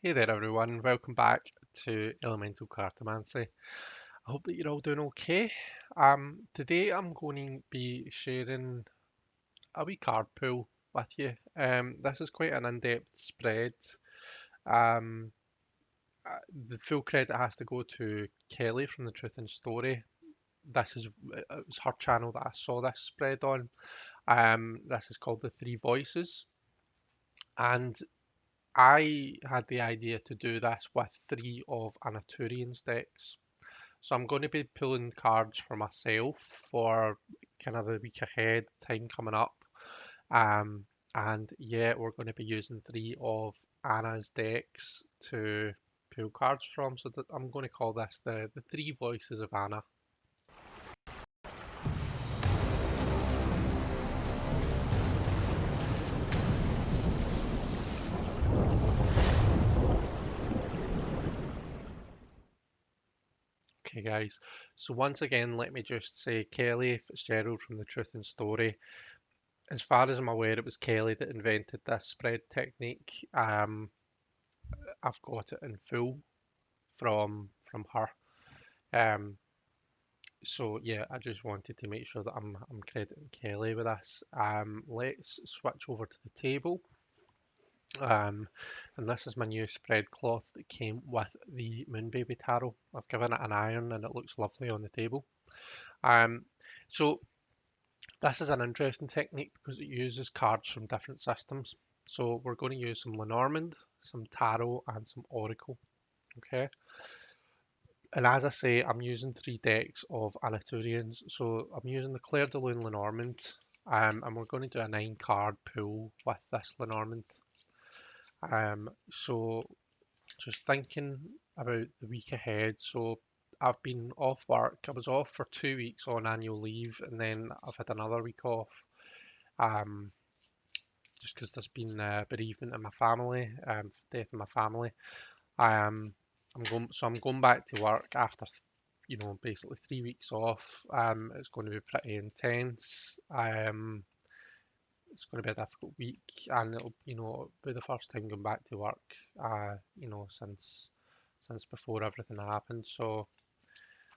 Hey there everyone, welcome back to Elemental Cartomancy. I hope that you're all doing okay. Today I'm going to be sharing a wee card pool with you. This is quite an in-depth spread. Um, the full credit has to go to Kelly from the Truth and Story. It was her channel that I saw this spread on. This is called The Three Voices, and I had the idea to do this with three of Anaturian's decks. So I'm going to be pulling cards for myself for kind of the week ahead, time coming up. Um, and yeah, we're going to be using three of Anna's decks to pull cards from. So that I'm going to call this the three voices of Anna. Okay, guys. So once again, let me just say Kelly Fitzgerald from the Truth and Story. As far as I'm aware, it was Kelly that invented this spread technique. I've got it in full from her. Um, so yeah, I just wanted to make sure that I'm crediting Kelly with this. Let's switch over to the table. And this is my new spread cloth that came with the Moonbaby Tarot. I've given it an iron and it looks lovely on the table. Um, so this is an interesting technique because it uses cards from different systems. So we're going to use some Lenormand, some Tarot, and some Oracle. Okay. And as I say, I'm using three decks of Anaturians. So I'm using the Clair de Lune Lenormand, and we're going to do a 9 card pool with this Lenormand. So just thinking about the week ahead. So I've been off work. I was off for 2 weeks on annual leave, and then I've had another week off. Um, just because there's been bereavement in my family, death in my family. Um, I'm going back to work after, basically 3 weeks off. It's going to be pretty intense. It's going to be a difficult week, and it'll be the first time going back to work, since before everything happened. So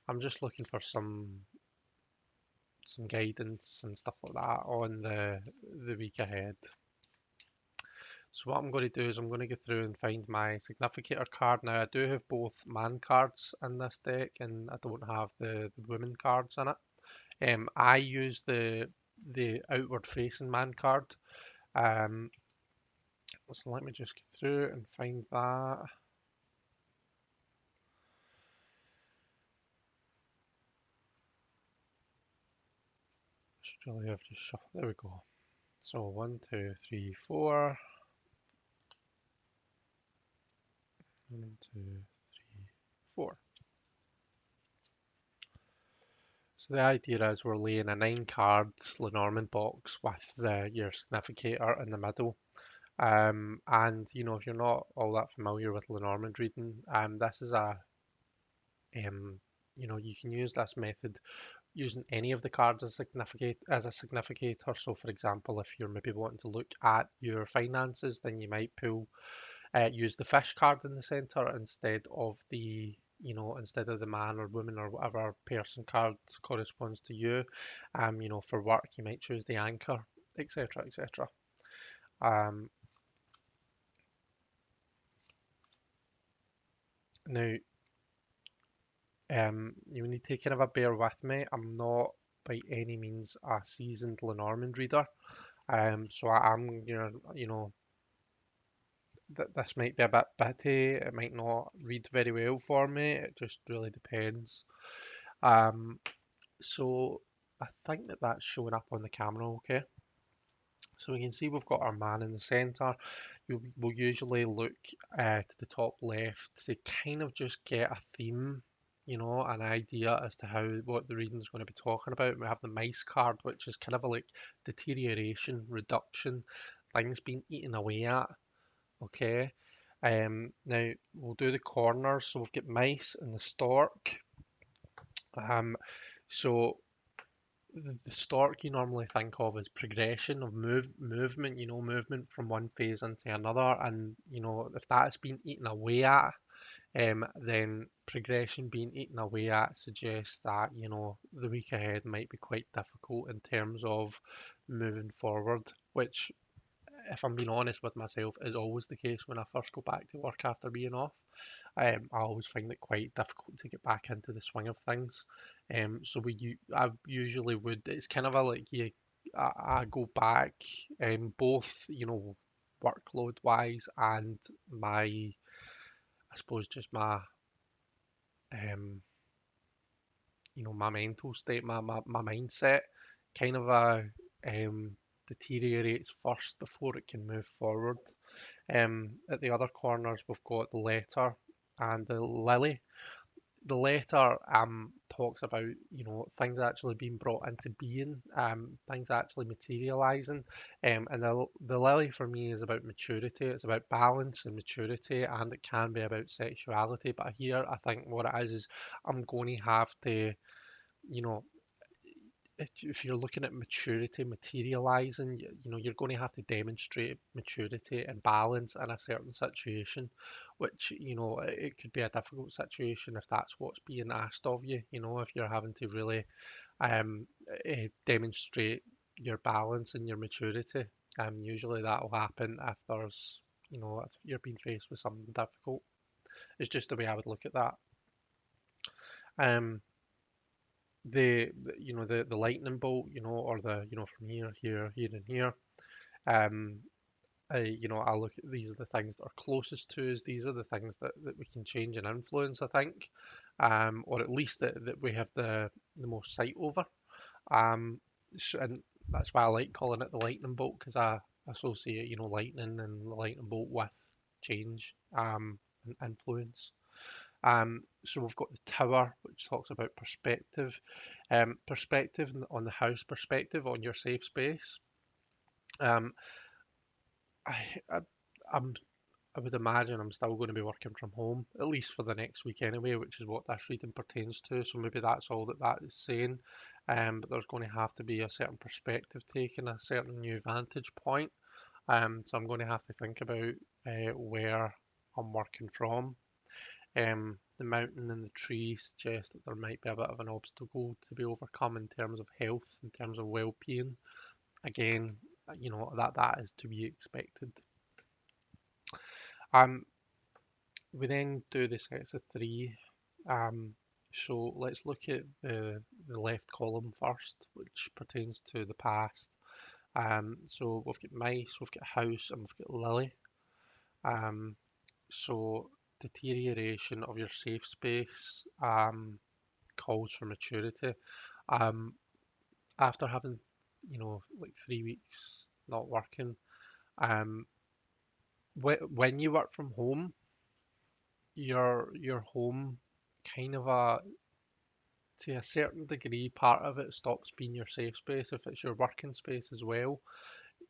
I'm just looking for some guidance and stuff like that on the week ahead. So what I'm going to do is I'm going to go through and find my Significator card. Now I do have both man cards in this deck and I don't have the women cards in it. I use the outward facing man card. Um, so let me just get through and find that. Should really have just shuffled. There we go. So 1, 2, 3, 4. 1, 2, 3, 4. So the idea is we're laying a 9 card Lenormand box with your significator in the middle. And if you're not all that familiar with Lenormand reading, this is um, you can use this method using any of the cards as a significator. So, for example, if you're maybe wanting to look at your finances, then you might use the fish card in the center instead of the man or woman or whatever person card corresponds to you. For work, you might choose the anchor, etc., etc. Um, Now, you need to kind of bear with me. I'm not by any means a seasoned Lenormand reader. So I am, this might be a bit bitty. It might not read very well for me. It just really depends. Um, so I think that's showing up on the camera, okay? So we can see we've got our man in the center. We'll usually look to the top left to kind of just get a theme, an idea as to what the reading is going to be talking about. We have the mice card, which is kind of like deterioration, reduction, things being eaten away at. Okay. Now we'll do the corners. So we've got mice and the stork. Um, so the stork you normally think of as progression of movement, movement from one phase into another, and if that's been eaten away at, then progression being eaten away at suggests that, the week ahead might be quite difficult in terms of moving forward, which, if I'm being honest with myself, is always the case when I first go back to work after being off. I always find it quite difficult to get back into the swing of things. So I usually would. It's kind of a like I go back, both workload wise and my, I suppose, just um, my mental state, my mindset, kind of deteriorates first before it can move forward. At the other corners, we've got the letter and the lily. The letter talks about things actually being brought into being, things actually materializing, and the lily for me is about maturity. It's about balance and maturity, and it can be about sexuality. But here, I think what it is I'm going to have to, you know, if you're looking at maturity materializing, you're going to have to demonstrate maturity and balance in a certain situation, which, it could be a difficult situation if that's what's being asked of you, if you're having to really demonstrate your balance and your maturity. Usually that'll happen if if you're being faced with something difficult. It's just the way I would look at that. Um, the lightning bolt, or the from here and here. Um, I look at these are the things that are closest to us. These are the things that we can change and influence, I think, or at least that we have the most sight over. Um, and that's why I like calling it the lightning bolt, because I associate lightning and the lightning bolt with change, and influence. So we've got the tower, which talks about perspective, perspective on the house, perspective on your safe space. Um, I, I, I'm, I would imagine I'm still going to be working from home, at least for the next week anyway, which is what this reading pertains to. So maybe that's all that is saying. But there's going to have to be a certain perspective taken, a certain new vantage point. So I'm going to have to think about where I'm working from. The mountain and the tree suggest that there might be a bit of an obstacle to be overcome in terms of health, in terms of well-being. Again, that is to be expected. Um, we then do the sets of three. Um, so let's look at the left column first, which pertains to the past. So we've got mice, we've got house, and we've got lily. Um, so deterioration of your safe space. Calls for maturity. Um, After having, like 3 weeks not working, um, when you work from home, your home kind of to a certain degree, part of it stops being your safe space if it's your working space as well.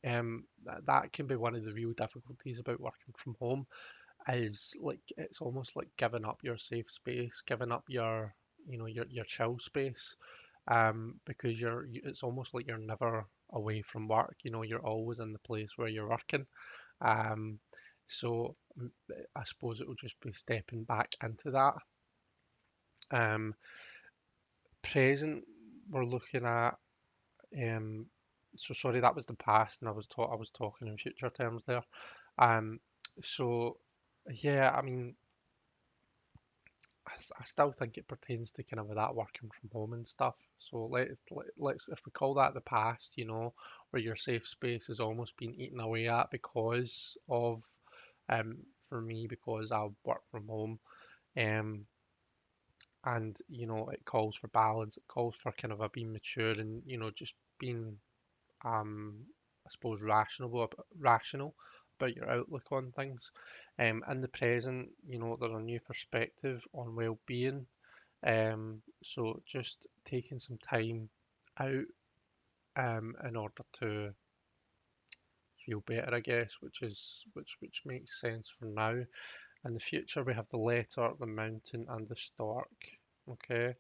That can be one of the real difficulties about working from home, is like it's almost like giving up your safe space, giving up your chill space, because it's almost like you're never away from work. You're always in the place where you're working. Um, so I suppose it will just be stepping back into that. Um, Present, we're looking at. Um, so sorry, that was the past, and I was talking in future terms there. Um, so yeah, I mean, I still think it pertains to kind of that working from home and stuff. So let's if we call that the past, where your safe space is almost being eaten away at because of, for me, because I work from home, um, and it calls for balance. It calls for kind of a being mature and just being, I suppose, rational about your outlook on things. In the present, there's a new perspective on well-being. So just taking some time out, in order to feel better, I guess, which makes sense for now. In the future, we have the letter, the mountain, and the stork. Okay.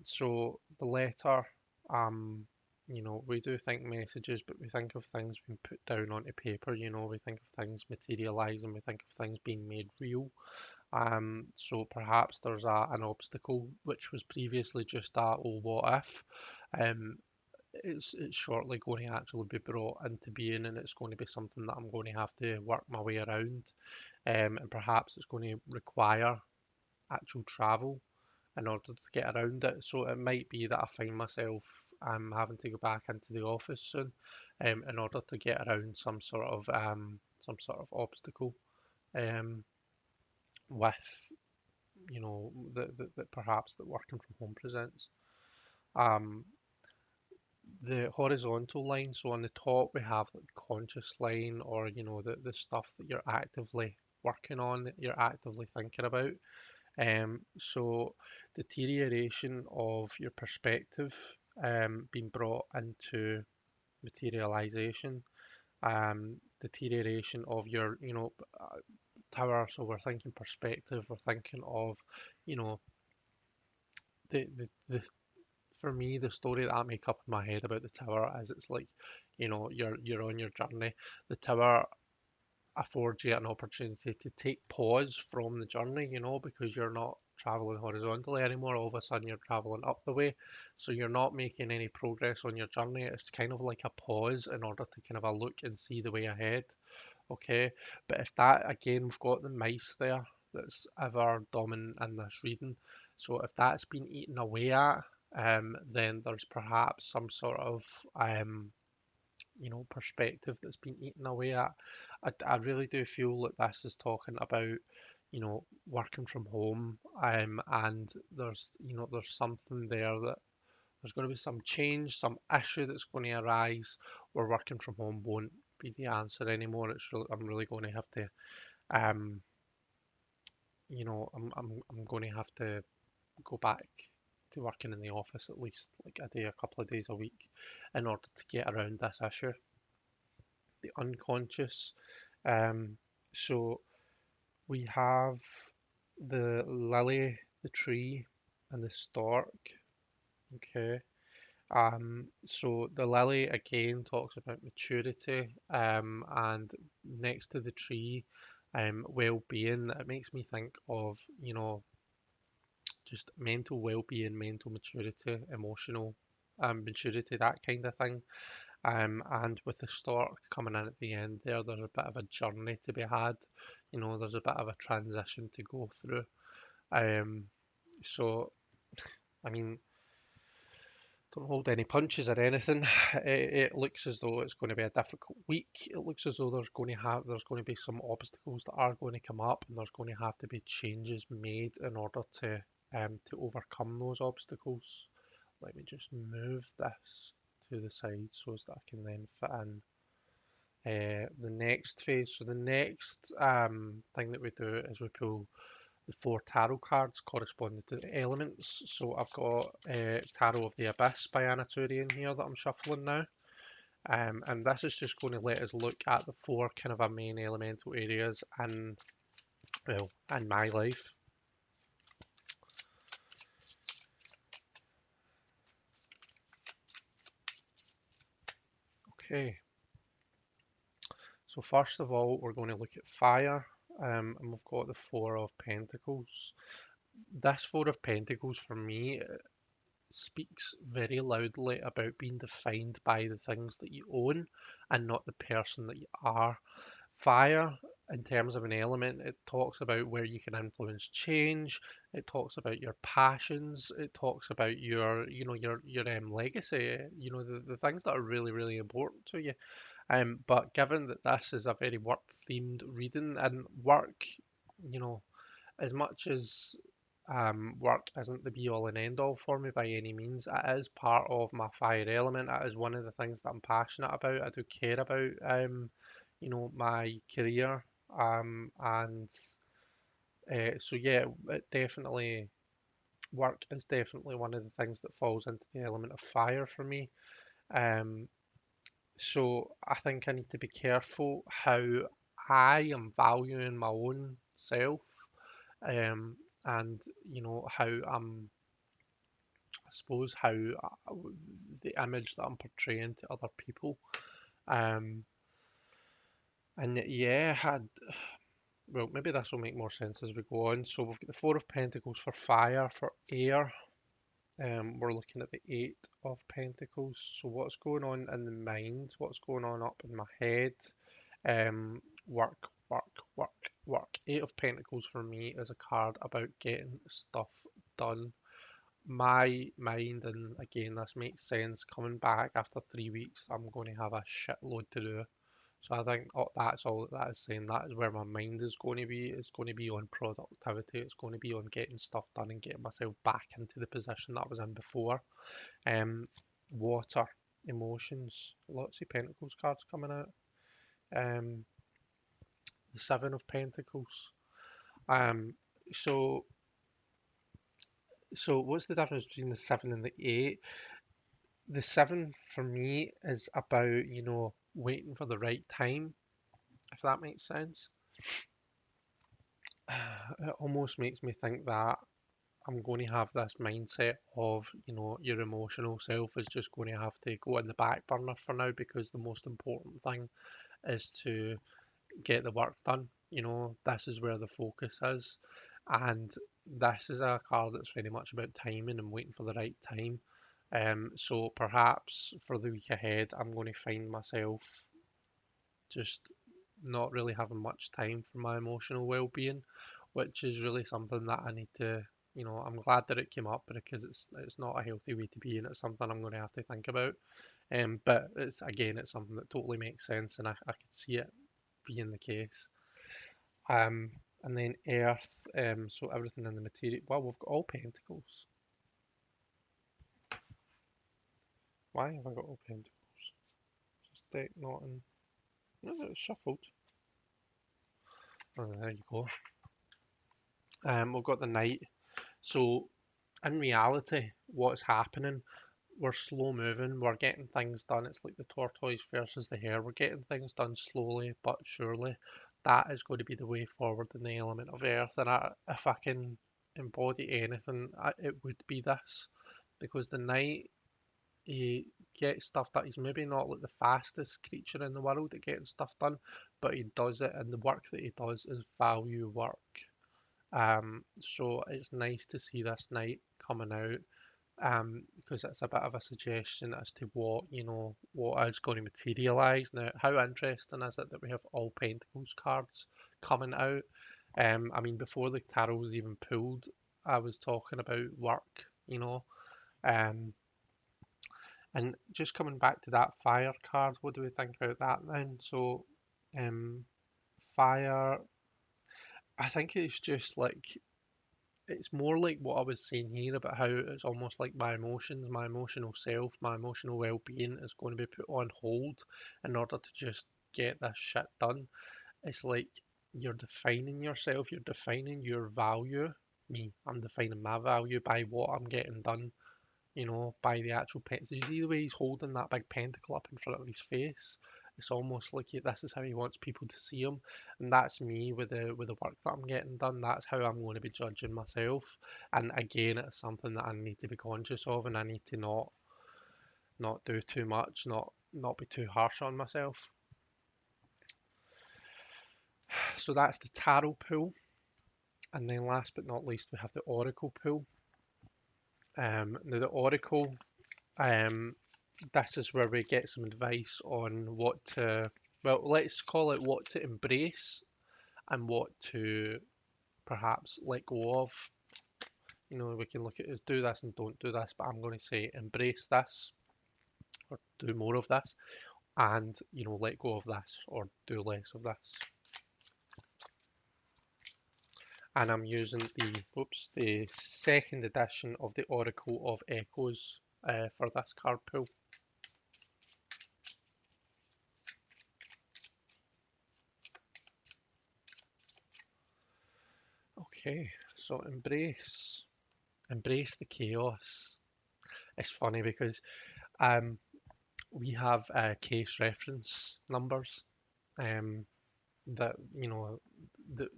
So the letter. Um, we do think messages, but we think of things being put down onto paper, we think of things materializing, we think of things being made real. So perhaps there's an obstacle which was previously just a, oh, what if? Um, it's shortly going to actually be brought into being, and it's going to be something that I'm going to have to work my way around. And perhaps it's going to require actual travel in order to get around it. So it might be that I find myself having to go back into the office soon, in order to get around some sort of obstacle, um, with that perhaps that working from home presents. Um, the horizontal line, so on the top we have like conscious line, or the stuff that you're actively working on, that you're actively thinking about. So deterioration of your perspective, being brought into materialization, deterioration of your, tower. So we're thinking perspective, we're thinking of, you know, the for me, the story that I make up in my head about the tower is it's like, you're on your journey. The tower affords you an opportunity to take pause from the journey, because you're not traveling horizontally anymore. All of a sudden, you're traveling up the way, so you're not making any progress on your journey. It's kind of like a pause in order to kind of a look and see the way ahead. Okay, but if that again, we've got the mice there that's ever dominant in this reading. So if that's been eaten away at, then there's perhaps some sort of perspective that's been eaten away at. I really do feel that this is talking about, working from home, and there's something there that there's going to be some change, some issue that's going to arise where working from home won't be the answer anymore. I'm really going to have to, um, I'm going to have to go back to working in the office at least like a couple of days a week in order to get around this issue. The unconscious. Um, so we have the lily, the tree, and the stork. Okay. So the lily again talks about maturity, and next to the tree, well-being. It makes me think of, just mental well-being, mental maturity, emotional maturity, that kind of thing. And with the stork coming in at the end there's a bit of a journey to be had. There's a bit of a transition to go through. Um, so, I mean, don't hold any punches or anything. It looks as though it's going to be a difficult week. It looks as though there's going to be some obstacles that are going to come up, and there's going to have to be changes made in order to overcome those obstacles. Let me just move this to the side so as that I can then fit in the next phase. So the next thing that we do is we pull the four tarot cards corresponding to the elements. So I've got Tarot of the Abyss by Anatolian here that I'm shuffling now. And this is just going to let us look at the four kind of our main elemental areas and, well, in my life. Okay, so first of all, we're going to look at fire, and we've got the Four of Pentacles. This Four of Pentacles for me speaks very loudly about being defined by the things that you own and not the person that you are. Fire, in terms of an element, it talks about where you can influence change. It talks about your passions. It talks about your legacy. The things that are really really important to you. But given that this is a very work themed reading, and work, you know, as much as work isn't the be all and end all for me by any means, it is part of my fire element. It is one of the things that I'm passionate about. I do care about, my career. And so yeah, it definitely work is definitely one of the things that falls into the element of fire for me. Um, so I think I need to be careful how I am valuing my own self, and how I'm suppose, how the image that I'm portraying to other people. Um, and yeah, well, maybe this will make more sense as we go on. So we've got the Four of Pentacles for fire, for air. We're looking at the Eight of Pentacles. So what's going on in the mind? What's going on up in my head? Work, work, work, work. Eight of Pentacles for me is a card about getting stuff done. My mind, and again, this makes sense, coming back after 3 weeks, I'm going to have a shitload to do. So I think that's all that is saying. That is where my mind is going to be. It's going to be on productivity. It's going to be on getting stuff done and getting myself back into the position that I was in before. Um, Water, emotions, lots of Pentacles cards coming out. Um, the Seven of Pentacles. Um, so so what's the difference between the seven and the eight? The seven for me is about, waiting for the right time, if that makes sense. It almost makes me think that I'm going to have this mindset of, your emotional self is just going to have to go in the back burner for now because the most important thing is to get the work done. This is where the focus is. And this is a card that's very much about timing and waiting for the right time. So perhaps for the week ahead, I'm going to find myself just not really having much time for my emotional well-being, which is really something that I need to, I'm glad that it came up because it's not a healthy way to be, and it's something I'm going to have to think about. But it's something that totally makes sense, and I could see it being the case. Um, and then Earth, so everything in the material. Well, we've got all pentacles. Why have I got all pentacles? Just deck not in. No, it's shuffled. Oh, there you go. We've got the Knight. So in reality, what's happening? We're slow moving. We're getting things done. It's like the tortoise versus the hare. We're getting things done slowly but surely. That is going to be the way forward in the element of Earth. And if I can embody anything, it would be this, because the Knight, he gets stuff done. He's maybe not like the fastest creature in the world at getting stuff done, but he does it, and the work that he does is value work. So it's nice to see this Knight coming out, because it's a bit of a suggestion as to what is going to materialize. Now, how interesting is it that we have all Pentacles cards coming out? I mean, before the tarot was even pulled, I was talking about work, um, and just coming back to that fire card, what do we think about that then? So, um, fire, I think it's just like it's more like what I was saying here about how it's almost like my emotions, my emotional self, my emotional well-being is going to be put on hold in order to just get this shit done. It's like you're defining yourself, you're defining your value. Me, I'm defining my value by what I'm getting done, by the actual pen. So you see the way he's holding that big pentacle up in front of his face? It's almost like this is how he wants people to see him, and that's me with the work that I'm getting done. That's how I'm going to be judging myself. And again, it's something that I need to be conscious of, and I need to not do too much, not be too harsh on myself. So that's the tarot pool, and then last but not least, we have the oracle pool. Now the oracle, um, this is where we get some advice on well, let's call it what to embrace and what to perhaps let go of. We can look at it as do this and don't do this, but I'm going to say embrace this or do more of this, and let go of this or do less of this. And I'm using the second edition of the Oracle of Echoes for this card pool. Okay, so embrace the chaos. It's funny because um, we have case reference numbers, um, that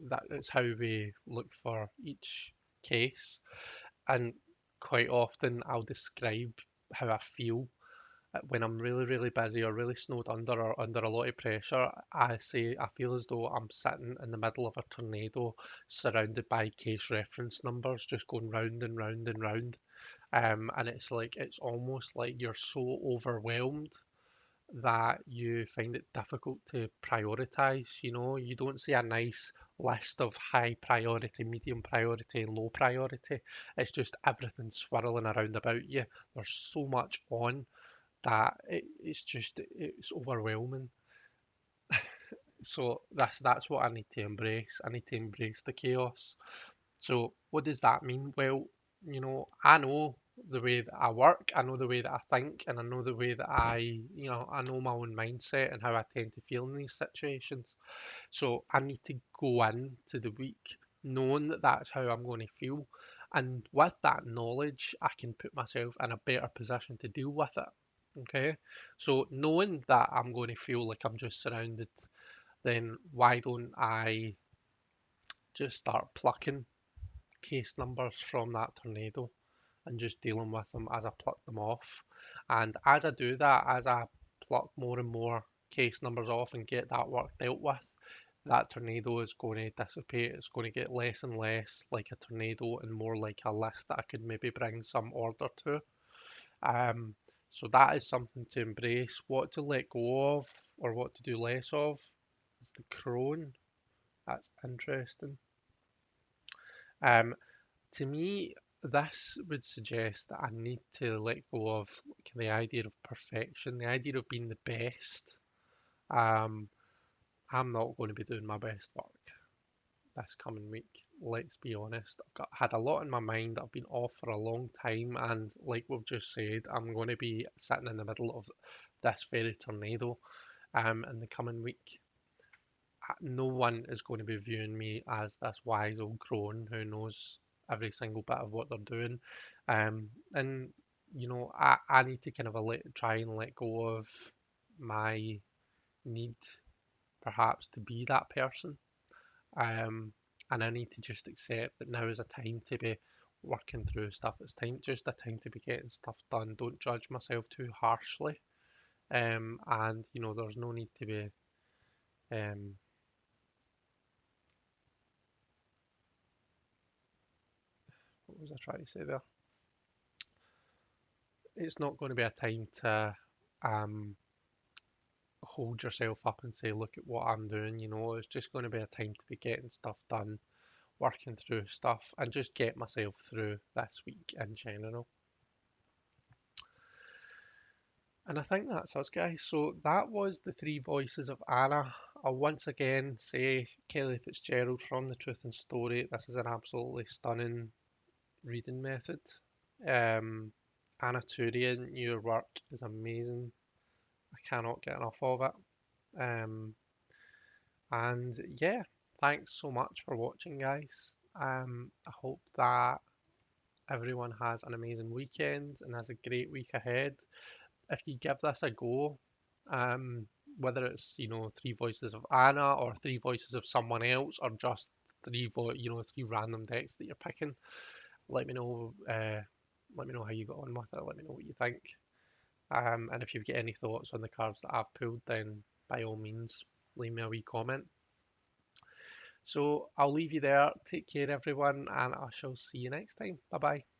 that is how we look for each case, and quite often I'll describe how I feel when I'm really, really busy or really snowed under or under a lot of pressure. I say I feel as though I'm sitting in the middle of a tornado surrounded by case reference numbers just going round and round and round. And it's like it's almost like you're so overwhelmed that you find it difficult to prioritize. You know, you don't see a nice list of high priority, medium priority, and low priority. It's just everything swirling around about you. There's so much on that it's overwhelming. So that's what I need to embrace. I need to embrace the chaos. So what does that mean? Well, I know the way that I work, I know the way that I think, and I know the way that I know my own mindset and how I tend to feel in these situations. So I need to go into the week knowing that that's how I'm going to feel. And with that knowledge, I can put myself in a better position to deal with it. Okay. So knowing that I'm going to feel like I'm just surrounded, then why don't I just start plucking case numbers from that tornado and just dealing with them as I pluck them off. And as I do that, as I pluck more and more case numbers off and get that work dealt with, that tornado is going to dissipate. It's going to get less and less like a tornado and more like a list that I could maybe bring some order to. Um, so that is something to embrace. What to let go of or what to do less of is the crone. That's interesting. Um, To me, this would suggest that I need to let go of like, the idea of perfection, the idea of being the best. Um, I'm not going to be doing my best work this coming week. Let's be honest. Had a lot in my mind. I've been off for a long time, and like we've just said, I'm going to be sitting in the middle of this very tornado in the coming week. No one is going to be viewing me as this wise old crone who knows every single bit of what they're doing. And I need to kind of try and let go of my need perhaps to be that person. Um, and I need to just accept that now is a time to be working through stuff. It's just a time to be getting stuff done. Don't judge myself too harshly. And there's no need to be um, what was I trying to say there? It's not going to be a time to um, hold yourself up and say, look at what I'm doing. It's just going to be a time to be getting stuff done, working through stuff, and just get myself through this week in general. And I think that's us, guys. So that was the three voices of Anna. I'll once again say Kelly Fitzgerald from The Truth and Story. This is an absolutely stunning reading method. Um, Anna Turian, your work is amazing. I cannot get enough of it. Um, and yeah, thanks so much for watching, guys. I hope that everyone has an amazing weekend and has a great week ahead. If you give this a go, um, whether it's three voices of Anna or three voices of someone else or just three random decks that you're picking, let me know. Let me know how you got on with it. Let me know what you think. And if you've got any thoughts on the cards that I've pulled, then by all means, leave me a wee comment. So I'll leave you there. Take care, everyone, and I shall see you next time. Bye bye.